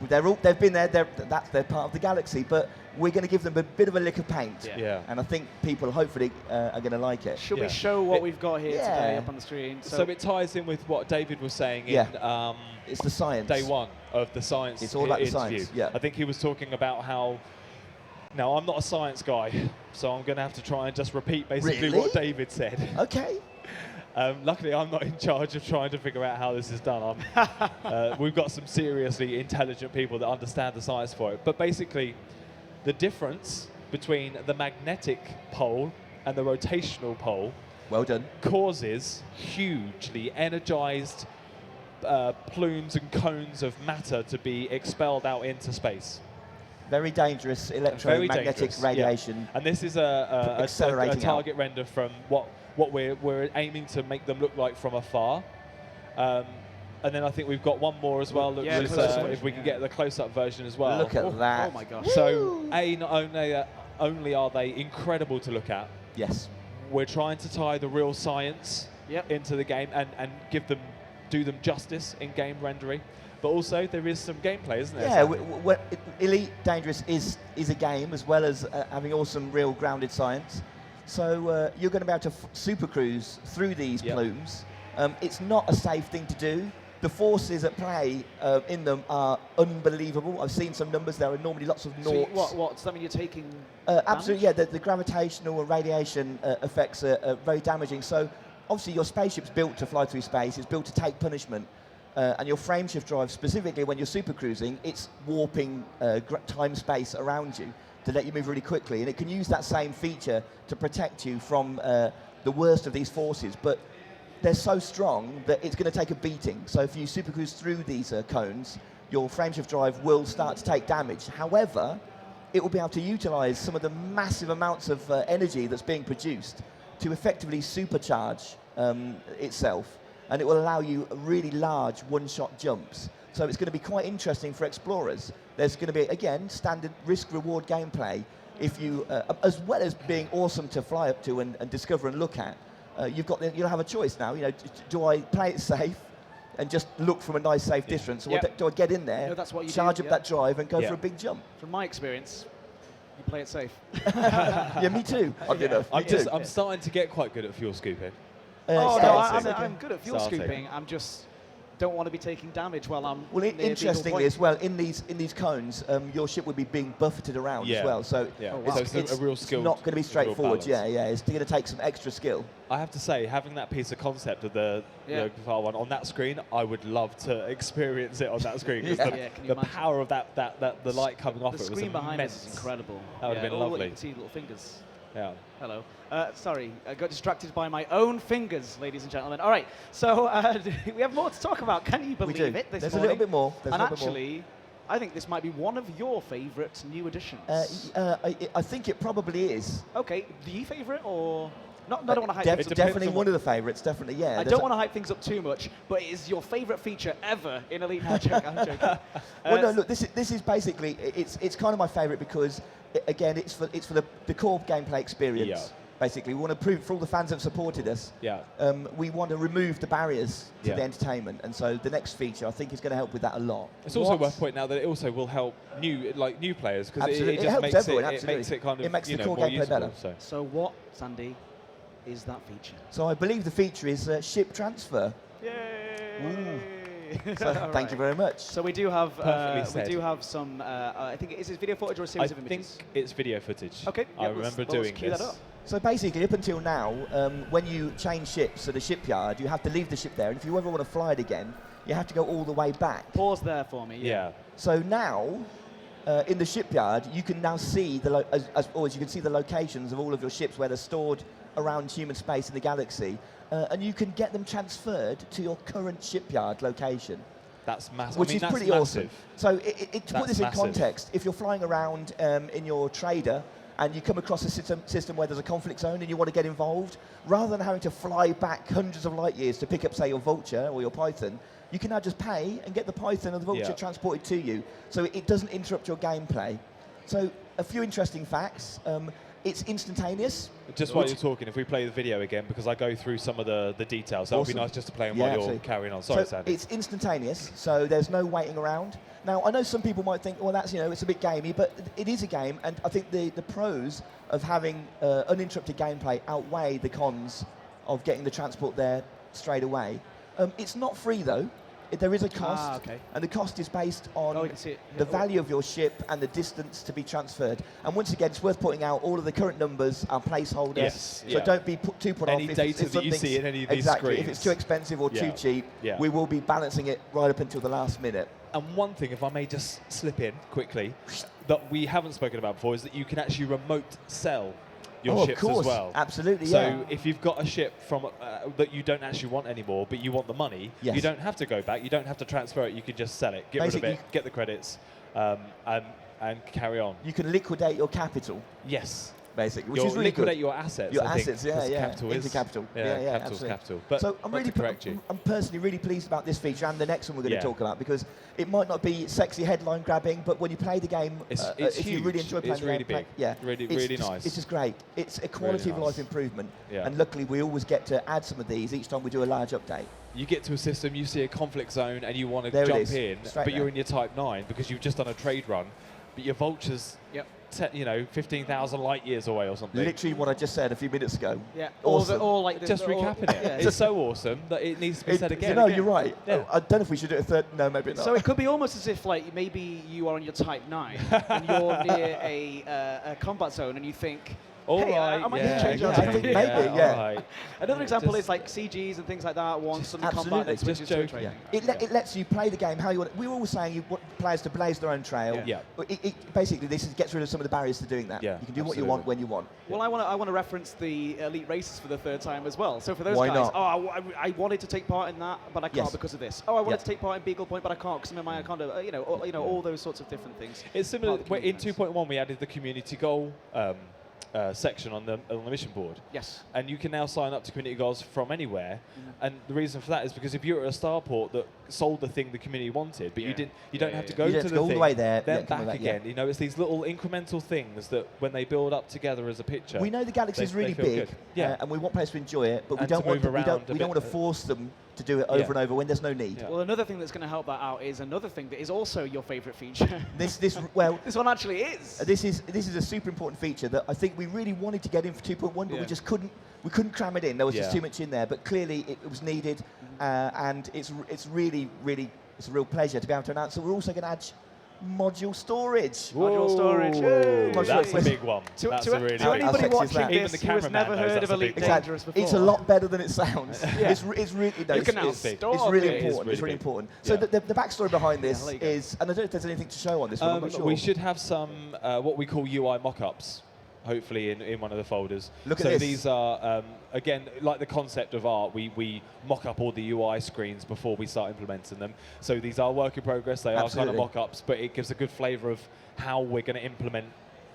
They've been there. They're part of the galaxy, but we're going to give them a bit of a lick of paint. Yeah. And I think people hopefully are going to like it. Should we show what we've got here today up on the screen? So it ties in with what David was saying in it's the science. Day one of the science. It's all about the interview. science. Yeah. I think he was talking about how. Now, I'm not a science guy, so I'm going to have to try and just repeat basically what David said. Okay. Luckily, I'm not in charge of trying to figure out how this is done. We've got some seriously intelligent people that understand the science for it. But basically, the difference between the magnetic pole and the rotational pole causes hugely energized plumes and cones of matter to be expelled out into space. Very dangerous electromagnetic radiation. And this is a target render from what we're aiming to make them look like from afar. And then I think we've got one more as well. If we can get the close-up version as well. Look at that. Oh my gosh. So, not only are they incredible to look at, yes, we're trying to tie the real science into the game and do them justice in game rendering. But also, there is some gameplay, isn't there? Yeah, Elite Dangerous is a game as well as having awesome, real grounded science. So you're going to be able to supercruise through these plumes. It's not a safe thing to do. The forces at play in them are unbelievable. I've seen some numbers. There are normally lots of noughts. So what? Does that mean you're taking absolutely, yeah. The gravitational and radiation effects are very damaging. So obviously, your spaceship's built to fly through space. It's built to take punishment. And your frameshift drive, specifically when you're supercruising, it's warping time-space around you to let you move really quickly. And it can use that same feature to protect you from the worst of these forces. But they're so strong that it's going to take a beating. So if you supercruise through these cones, your frameshift drive will start to take damage. However, it will be able to utilize some of the massive amounts of energy that's being produced to effectively supercharge itself. And it will allow you really large one-shot jumps. So it's going to be quite interesting for explorers. There's going to be, again, standard risk-reward gameplay. If you, as well as being awesome to fly up to and discover and look at, you'll have a choice now. Do I play it safe and just look from a nice, safe distance, or do I get in there, charge up that drive, and go for a big jump? From my experience, you play it safe. Yeah, me too. I'm starting to get quite good at fuel scooping. I'm good at fuel scooping. I'm just don't want to be taking damage while I'm. Well, interestingly as well, in these cones, your ship would be being buffeted around as well. So it's a real skill. It's not going to be straightforward. It's going to take some extra skill. I have to say, having that piece of concept of the one on that screen, I would love to experience it on that screen. The power of the light coming off it was immense. The screen behind us is incredible. That would have been lovely. You can see little fingers. Yeah. Hello. Sorry, I got distracted by my own fingers, ladies and gentlemen. All right, so we have more to talk about. Can you believe it? There's a little bit more. I think this might be one of your favourite new additions. I think it probably is. Okay, the favourite or not? I don't want to hype it. Definitely one of the favourites. Definitely, yeah. I don't want to hype things up too much, but it is your favourite feature ever in Elite. I'm joking. Well, no, look, this is basically it's kind of my favourite because again it's for the core gameplay experience. Yeah. Basically, we want to prove for all the fans that have supported us. Yeah. We want to remove the barriers to the entertainment, and so the next feature I think is going to help with that a lot. It's also worth pointing out that it also will help new players because it just helps makes everyone, it makes it kind of the core more gameplay usable, better. So what, Sandy, is that feature? So I believe the feature is ship transfer. Yay! So thank you very much. So we do have some. I think is it video footage or a series of images? I think it's video footage. Okay. I remember doing this. So basically, up until now, when you change ships at a shipyard, you have to leave the ship there, and if you ever want to fly it again, you have to go all the way back. Pause there for me. Yeah. So now, in the shipyard, you can now see as you can see the locations of all of your ships where they're stored around human space in the galaxy, and you can get them transferred to your current shipyard location. That's massive. Which is pretty awesome. So to put this in massive. context, if you're flying around in your trader, and you come across a system where there's a conflict zone and you want to get involved, rather than having to fly back hundreds of light years to pick up, say, your Vulture or your Python, you can now just pay and get the Python or the Vulture transported to you. So it doesn't interrupt your gameplay. So a few interesting facts. It's instantaneous. Just while you're talking, if we play the video again, because I go through some of the details, that would be nice just to play them while you're carrying on. Sorry, Sandy. It's instantaneous, so there's no waiting around. Now, I know some people might think, well, that's, it's a bit gamey, but it is a game, and I think the pros of having uninterrupted gameplay outweigh the cons of getting the transport there straight away. It's not free, though. There is a cost, and the cost is based on the value of your ship and the distance to be transferred. And once again, it's worth pointing out all of the current numbers are placeholders, so don't be too put off. Any data that you see in any of these screens. If it's too expensive or too cheap, we will be balancing it right up until the last minute. And one thing, if I may just slip in quickly, that we haven't spoken about before is that you can actually remote sell your ships as well. Absolutely, so if you've got a ship from that you don't actually want anymore, but you want the money, you don't have to go back. You don't have to transfer it. You can just sell it, get rid of it, get the credits, and carry on. You can liquidate your capital. Yes. Basically, which is really liquidate good. your assets. Your I assets, think, capital is capital. Capital's capital. But so I'm personally really pleased about this feature and the next one we're going to talk about, because it might not be sexy headline grabbing, but when you play the game, if you really enjoy playing the game, really nice. It's just great. It's a quality of life improvement, and luckily we always get to add some of these each time we do a large update. You get to a system, you see a conflict zone, and you want to jump in, but you're in your Type 9 because you've just done a trade run, but your Vulture's 15,000 light years away or something. Literally what I just said a few minutes ago. Yeah. Awesome. Just recapping it. It's so awesome that it needs to be said again. You're right. Yeah. I don't know if we should do a third. No, maybe not. So it could be almost as if, like, maybe you are on your Type 9 and you're near a combat zone and you think, I might need to change I think maybe, Right. Another example is like CGs and things like that. Once some combat, they switch to training. It lets you play the game how you want. We were always saying you want players to blaze their own trail. But basically, this gets rid of some of the barriers to doing that. You can do what you want when you want. Well, I want to reference the Elite Races for the third time as well. So for those guys, I wanted to take part in that, but I can't because of this. I wanted to take part in Beagle Point, but I can't because I'm in my kind of all those sorts of different things. It's similar. In 2.1, we added the community goal section on the mission board. Yes. And you can now sign up to community goals from anywhere. And the reason for that is because if you're at a starport that sold the thing the community wanted, but you don't have to go to the thing, all the way there, then back again. It's these little incremental things that when they build up together as a picture. We know the galaxy is really big, and we want players to enjoy it, but we don't want to force them to do it over and over when there's no need. Well, another thing that's going to help that out is another thing that is also your favourite feature. This one actually is. This is a super important feature that I think we really wanted to get in for 2.1, but we just couldn't. We couldn't cram it in. There was just too much in there. But clearly it was needed, and it's really it's a real pleasure to be able to announce that we're also going to add module storage. Module storage. That's a big one. That's a really big one. Anybody watching this who has never heard of Elite Dangerous before. It's a lot better than it sounds. It's really important. It's really important. So the backstory behind this is, and I don't know if there's anything to show on this one. I'm not sure. We should have some what we call UI mock-ups, hopefully in one of the folders. Look at this. So these are, again, like the concept of art, we mock up all the UI screens before we start implementing them. So these are work in progress, they are kind of mock-ups, but it gives a good flavour of how we're going to implement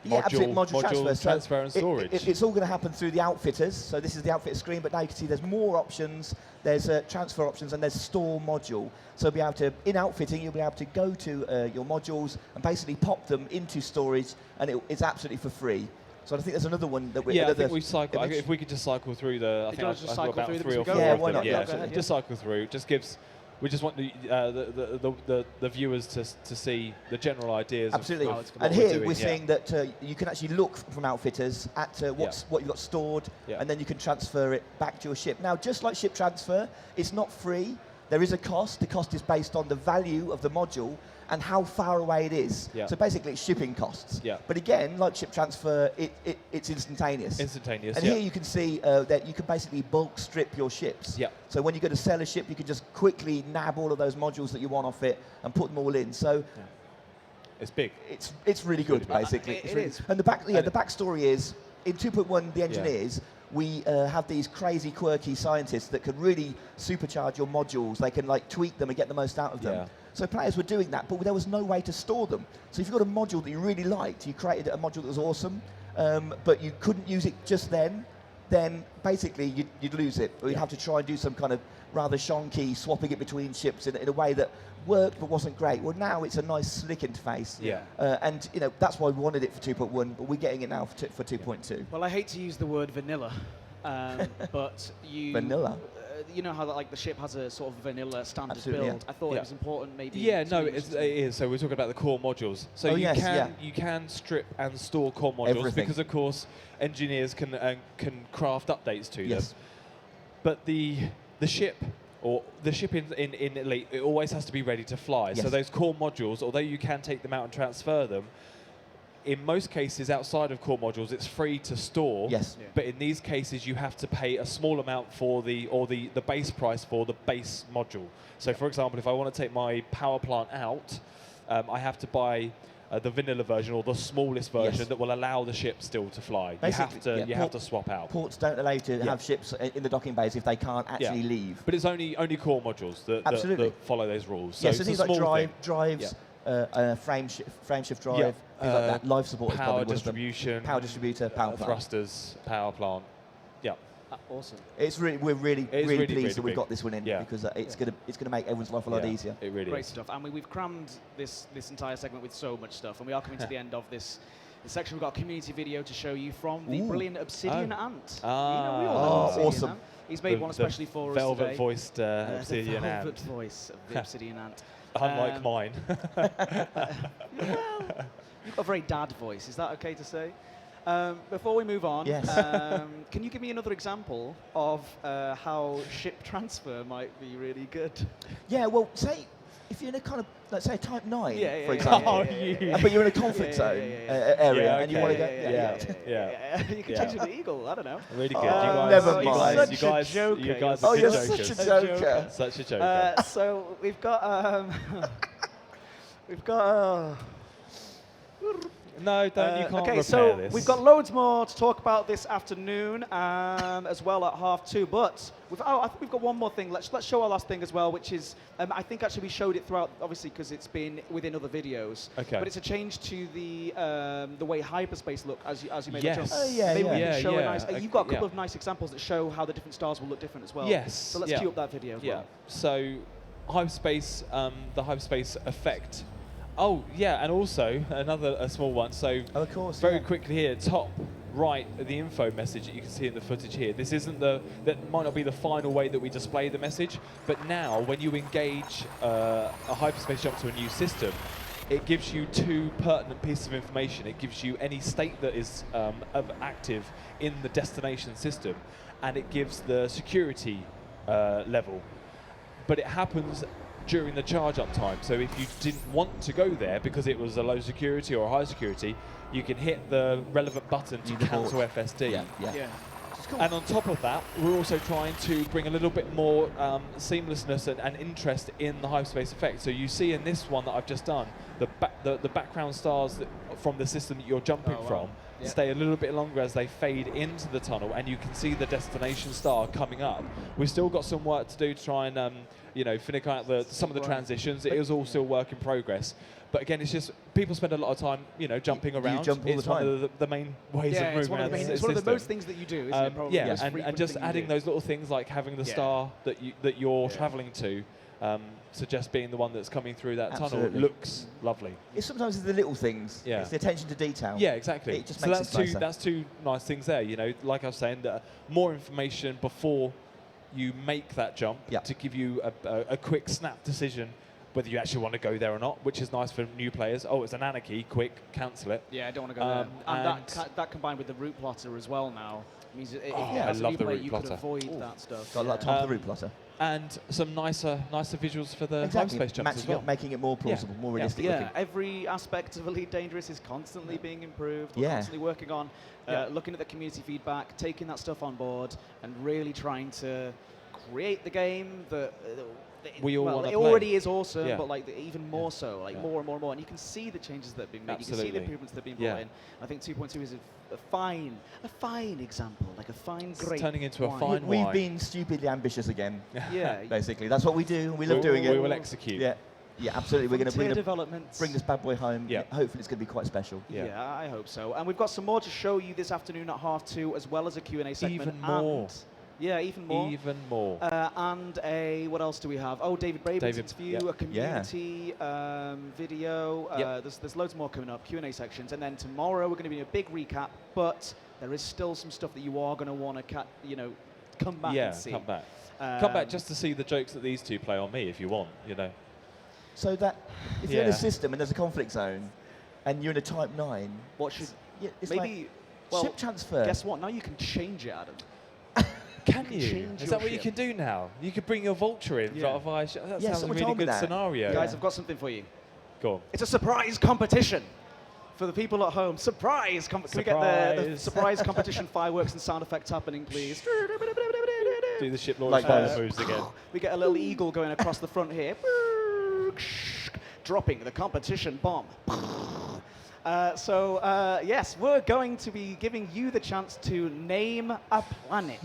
module transfer and storage. It's all going to happen through the outfitters. So this is the outfitter screen, but now you can see there's more options. There's transfer options and there's store module. So you'll be able to, in outfitting, you'll be able to go to your modules and basically pop them into storage, and it's absolutely for free. So I think there's another one that we. I think we cycle. If we could just cycle through the, I think I've got about 3 or 4 why not? Just cycle through. Just gives. We just want the viewers to see the general ideas. Absolutely. And here we're seeing that you can actually look from outfitters at what you've got stored, and then you can transfer it back to your ship. Now, just like ship transfer, it's not free. There is a cost. The cost is based on the value of the module and how far away it is. So basically, it's shipping costs. But again, like ship transfer, it's instantaneous. And here you can see that you can basically bulk strip your ships. So when you go to sell a ship, you can just quickly nab all of those modules that you want off it and put them all in. So it's big. It's really good, basically. It is. And the backstory is, in 2.1, the engineers, we have these crazy, quirky scientists that can really supercharge your modules. They can tweak them and get the most out of them. So players were doing that, but there was no way to store them. So if you've got a module that you really liked, you created a module that was awesome, but you couldn't use it just then basically you'd lose it. Or you'd have to try and do some kind of rather shonky swapping it between ships in a way that worked but wasn't great. Well, now it's a nice slick interface. And that's why we wanted it for 2.1, but we're getting it now for 2.2. Well, I hate to use the word vanilla, but vanilla. You know how like the ship has a sort of vanilla standard Absolutely, build. I thought it was important maybe. Yeah, no, it is. So we're talking about the core modules. So you can strip and store core modules because of course engineers can craft updates to them. But the ship in Elite, it always has to be ready to fly. So those core modules, although you can take them out and transfer them, in most cases outside of core modules, it's free to store. But in these cases, you have to pay a small amount for the base price for the base module. So for example, if I want to take my power plant out, I have to buy the vanilla version or the smallest version that will allow the ship still to fly. Basically, you have to swap out. Ports don't allow you to have ships in the docking bays if they can't actually leave. But it's only core modules that follow those rules. So, so things like drives, frame shift drive, things like that. Life support, power distribution, power distributor, power plant. Thrusters, power plant. Yeah. Awesome. We're really pleased that we've big. got this one in because it's gonna make everyone's life a lot easier. It really Great is. stuff. And we've crammed this entire segment with so much stuff, and we are coming to the end of this section. We've got a community video to show you from the brilliant ObsidianAnt. We all know awesome. He's made one especially for us today. Velvet-voiced ObsidianAnt. The velvet voice of the ObsidianAnt. Unlike mine. Well, you've got a very dad voice. Is that okay to say? Before we move on, can you give me another example of how ship transfer might be really good? Yeah, well, say if you're in a kind of, let's say, Type 9, for example, but you're in a conflict zone area and you want to go... You can change it to Eagle, I don't know. Really good. Never mind. You guys are you're jokers. such a joker. Such a joker. So we've got... No, don't. You can't okay, repair so this. we've got loads more to talk about this afternoon, as well at 2:30. But I think we've got one more thing. Let's show our last thing as well, which is I think actually we showed it throughout, obviously because it's been within other videos. Okay. But it's a change to the way Hyperspace look as you made the jump. Maybe we can show a nice. Okay, you've got a couple of nice examples that show how the different stars will look different as well. Yes. So let's cue up that video as well. So Hyperspace, the Hyperspace effect. Oh, yeah, and also a small one. So of course, very quickly here, top right, the info message that you can see in the footage here. This isn't that might not be the final way that we display the message, but now when you engage a hyperspace jump to a new system, it gives you two pertinent pieces of information. It gives you any state that is active in the destination system, and it gives the security level. But it happens during the charge up time. So if you didn't want to go there because it was a low security or a high security, you can hit the relevant button to cancel FSD. Cool. And on top of that, we're also trying to bring a little bit more seamlessness and interest in the hyperspace effect. So you see in this one that I've just done, the background stars from the system that you're jumping from stay a little bit longer as they fade into the tunnel, and you can see the destination star coming up. We've still got some work to do to try and finish out some of the transitions. It is all still work in progress. But again, it's just people spend a lot of time, jumping around. You jump all it's the time. one of the main ways of moving around the system. It's one of the most things that you do, isn't it? Probably and just adding those little things like having the star that you're travelling to. So just being the one that's coming through that tunnel looks lovely. It's sometimes the little things. It's the attention to detail. Yeah, exactly. It just makes it nicer. That's two nice things there. Like I was saying, more information before you make that jump to give you a quick snap decision whether you actually want to go there or not, which is nice for new players. Oh, it's an anarchy, quick, cancel it. Yeah, I don't want to go there. And that combined with the route plotter as well now means I love the route you plotter. could avoid that stuff. Got a lot of time for the route plotter. And some nicer visuals for the hyperspace jumps as well. Making it more plausible, more realistic looking. Every aspect of Elite Dangerous is constantly being improved. We're constantly working on looking at the community feedback, taking that stuff on board, and really trying to create the game that we all want to play. It already is awesome, but even more so, more and more and more. And you can see the changes that have been made. Absolutely. You can see the improvements that have been brought in. I think 2.2 is a fine example, like a fine grape. It's turning into a fine We've wine. been stupidly ambitious again. Yeah. Basically, that's what we do. We love doing it. We will execute. Yeah. Yeah, absolutely. We're going to developments. bring this bad boy home. Yeah. Hopefully it's going to be quite special. Yeah, I hope so. And we've got some more to show you this afternoon at 2:30, as well as a Q&A segment. Even more. Yeah, even more. Even more. And what else do we have? Oh, David Braben's interview, a community video. There's loads more coming up, Q&A sections. And then tomorrow we're going to be doing a big recap, but there is still some stuff that you are going to want to come back and see. Yeah, come back. Come back just to see the jokes that these two play on me if you want, So that if you're in a system and there's a conflict zone and you're in a Type 9, what should it's maybe like ship transfer. Guess what? Now you can change it, Adam. Can you? Is that what you can do now? You can bring your Vulture in. That sounds a really good scenario. Guys, I've got something for you. Go on. It's a surprise competition for the people at home. Surprise! Can we get the surprise competition fireworks and sound effects happening, please? Do the ship launch fire moves again. We get a little eagle going across the front here. Dropping the competition bomb. Yes, we're going to be giving you the chance to name a planet.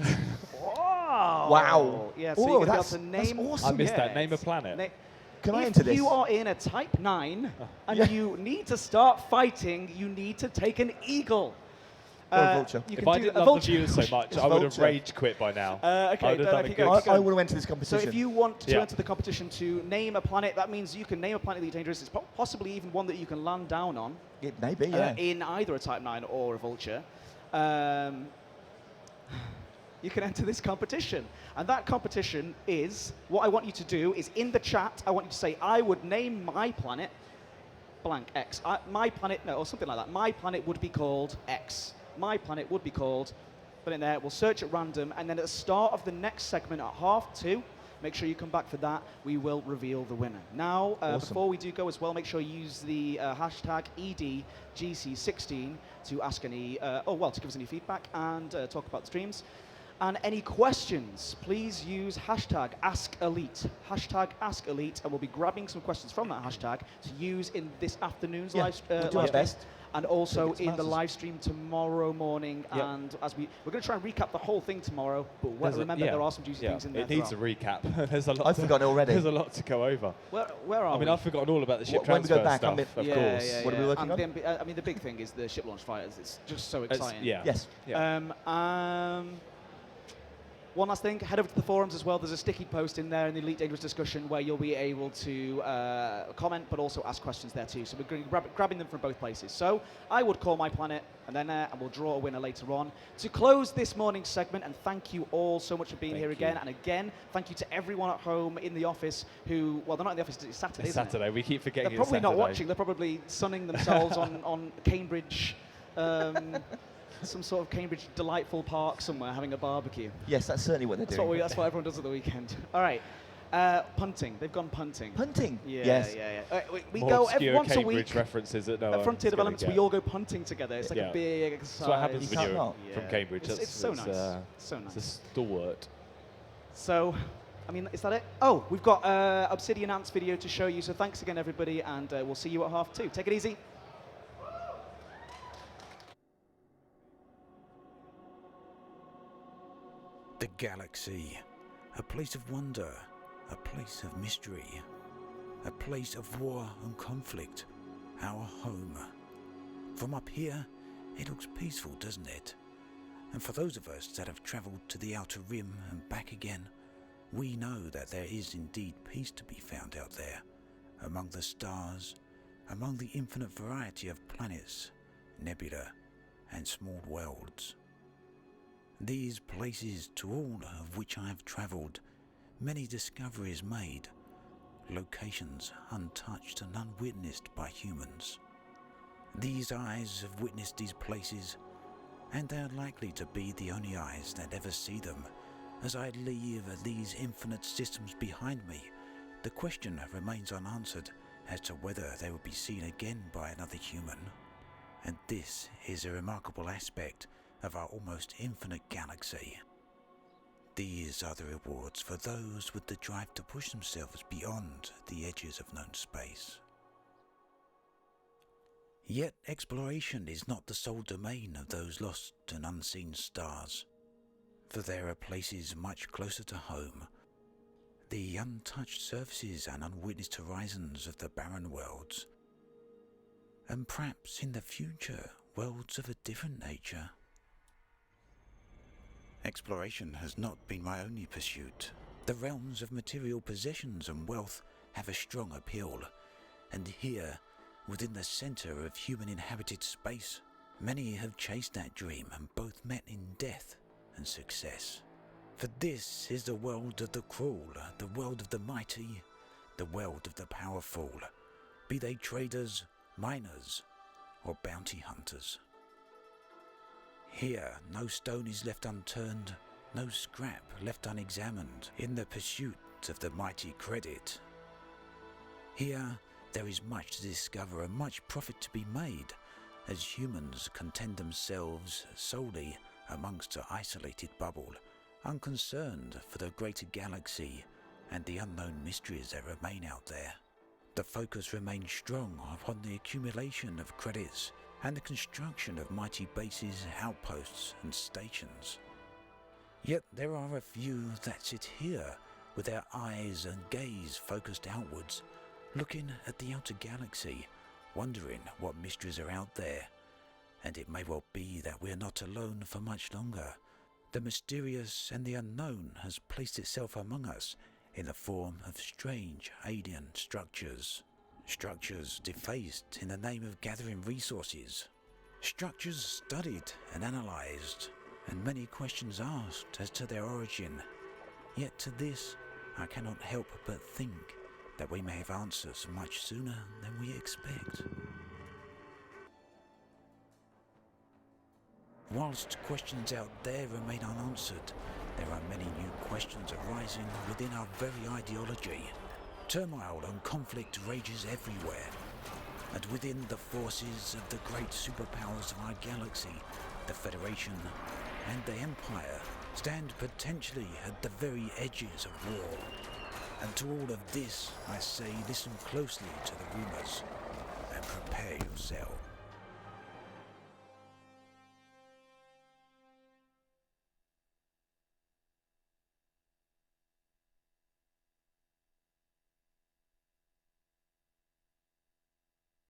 Wow. Yeah, so you're going to be able to name. That's awesome. I missed that. Name a planet. Can I enter this? If you are in a Type 9 and you need to start fighting, you need to take an eagle. Or a vulture. If I didn't love the viewers so much, I would have rage quit by now. Okay, I would have went to this competition. So if you want to enter the competition to name a planet, that means you can name a planet that you're dangerous. It's possibly even one that you can land down on. It may be, yeah. In either a Type 9 or a vulture. You can enter this competition. And that competition is, what I want you to do is in the chat, I want you to say, I would name my planet blank X. My planet, or something like that. My planet would be called X. My planet would be called, put it in there, we'll search at random, and then at the start of the next segment at 2:30, make sure you come back for that, we will reveal the winner. Now, before we do go as well, make sure you use the hashtag EDGC16 to ask any, to give us any feedback and talk about the streams. And any questions, please use hashtag AskElite. Hashtag AskElite, and we'll be grabbing some questions from that hashtag to use in this afternoon's live we'll do our best. And also in the live stream tomorrow morning. And as we're going to try and recap the whole thing tomorrow, but remember there are some juicy things in there. It needs a recap. There's a lot. I've forgotten already. There's a lot to go over. Where are we? I mean, I've forgotten all about the ship when we transfer go back, stuff, of course. What are we working on? I mean, the big thing is the ship launch fighters. It's just so exciting. Yes. Yeah. One last thing, head over to the forums as well. There's a sticky post in there in the Elite Dangerous discussion where you'll be able to comment, but also ask questions there too. So we're going to be grabbing them from both places. So I would call my planet, and then and we'll draw a winner later on. To close this morning's segment, and thank you all so much for being here again. And again, thank you to everyone at home in the office who, well, they're not in the office, it's Saturday, isn't it? Saturday, we keep forgetting They're probably not watching. They're probably sunning themselves on Cambridge. Some sort of Cambridge delightful park somewhere having a barbecue. Yes, that's certainly what they're doing. That's what everyone does at the weekend. All right. Punting. They've gone punting. Punting? Yeah, yes. yeah. We More go once a week. References at Frontier Developments, we all go punting together. It's like a big exercise. That's what happens when you're from Cambridge. It's so nice. So nice. It's a stalwart. So, I mean, is that it? Oh, we've got ObsidianAnt's video to show you. So thanks again, everybody, and we'll see you at 2:30. Take it easy. The galaxy, a place of wonder, a place of mystery, a place of war and conflict, our home. From up here, it looks peaceful, doesn't it? And for those of us that have travelled to the outer rim and back again, we know that there is indeed peace to be found out there, among the stars, among the infinite variety of planets, nebula, and small worlds. These places, to all of which I have travelled, many discoveries made, locations untouched and unwitnessed by humans. These eyes have witnessed these places, and they are likely to be the only eyes that ever see them. As I leave these infinite systems behind me, the question remains unanswered as to whether they will be seen again by another human. And this is a remarkable aspect of our almost infinite galaxy. These are the rewards for those with the drive to push themselves beyond the edges of known space. Yet exploration is not the sole domain of those lost and unseen stars, for there are places much closer to home. the untouched surfaces and unwitnessed horizons of the barren worlds, and perhaps in the future, worlds of a different nature. Exploration has not been my only pursuit. The realms of material possessions and wealth have a strong appeal, and here, within the centre of human-inhabited space, many have chased that dream and both met in death and success. For this is the world of the cruel, the world of the mighty, the world of the powerful, be they traders, miners, or bounty hunters. Here, no stone is left unturned, no scrap left unexamined in the pursuit of the mighty credit. Here, there is much to discover and much profit to be made, as humans contend themselves solely amongst an isolated bubble, unconcerned for the greater galaxy and the unknown mysteries that remain out there. The focus remains strong upon the accumulation of credits and the construction of mighty bases, outposts and stations. Yet there are a few that sit here with their eyes and gaze focused outwards, looking at the outer galaxy, wondering what mysteries are out there. And it may well be that we are not alone for much longer. The mysterious and the unknown has placed itself among us in the form of strange alien structures. Structures defaced in the name of gathering resources. Structures studied and analysed, and many questions asked as to their origin. Yet to this, I cannot help but think that we may have answers much sooner than we expect. Whilst questions out there remain unanswered, there are many new questions arising within our very ideology. Turmoil and conflict rages everywhere, and within the forces of the great superpowers of our galaxy, the Federation and the Empire stand potentially at the very edges of war. And to all of this, I say listen closely to the rumours and prepare yourselves.